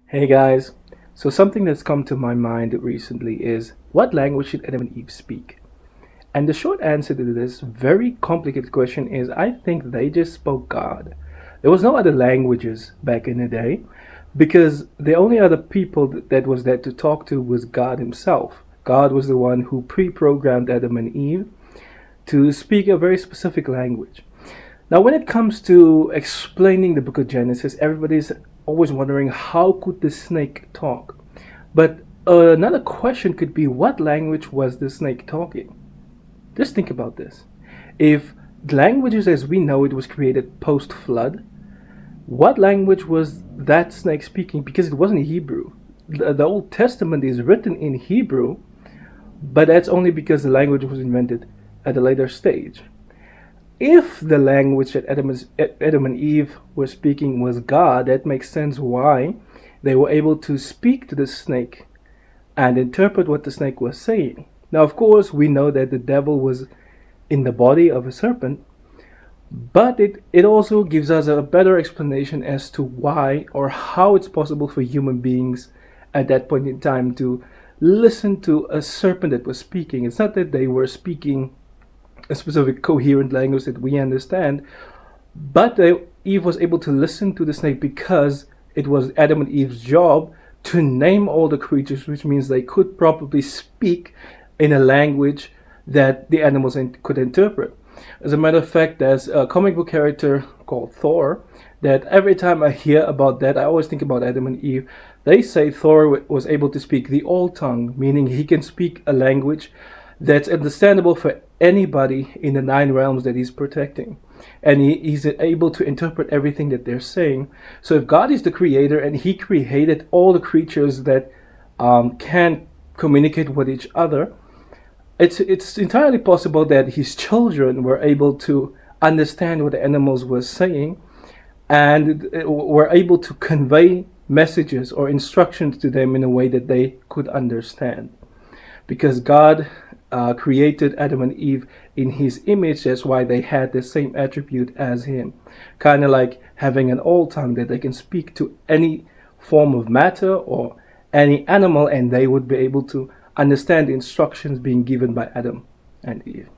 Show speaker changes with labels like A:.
A: Hey guys, so something that's come to my mind recently is what language should Adam and Eve speak? And the short answer to this very complicated question is I think they just spoke God. There was no other languages back in the day because the only other people that was there to talk to was God himself. God was the one who pre-programmed Adam and Eve to speak a very specific language. Now, when it comes to explaining the book of Genesis, everybody's always wondering how could the snake talk? But another question could be what language was the snake talking? Just think about this. If languages as we know it was created post flood, what language was that snake speaking? Because it wasn't Hebrew. The Old Testament is written in Hebrew, but that's only because the language was invented at a later stage. If the language that Adam and Eve were speaking was God, that makes sense why they were able to speak to the snake and interpret what the snake was saying. Now, of course, we know that the devil was in the body of a serpent, but it also gives us a better explanation as to why or how it's possible for human beings at that point in time to listen to a serpent that was speaking. It's not that they were speaking a specific coherent language that we understand, but Eve was able to listen to the snake because it was Adam and Eve's job to name all the creatures, which means they could probably speak in a language that the animals could interpret. As a matter of fact, there's a comic book character called Thor that every time I hear about that, I always think about Adam and Eve. They say Thor was able to speak the old tongue, meaning he can speak a language that's understandable for anybody in the nine realms that he's protecting. And he's able to interpret everything that they're saying. So if God is the creator and he created all the creatures that can communicate with each other, it's entirely possible that his children were able to understand what the animals were saying and were able to convey messages or instructions to them in a way that they could understand. Because God created Adam and Eve in his image, that's why they had the same attribute as him. Kind of like having an old tongue that they can speak to any form of matter or any animal and they would be able to understand the instructions being given by Adam and Eve.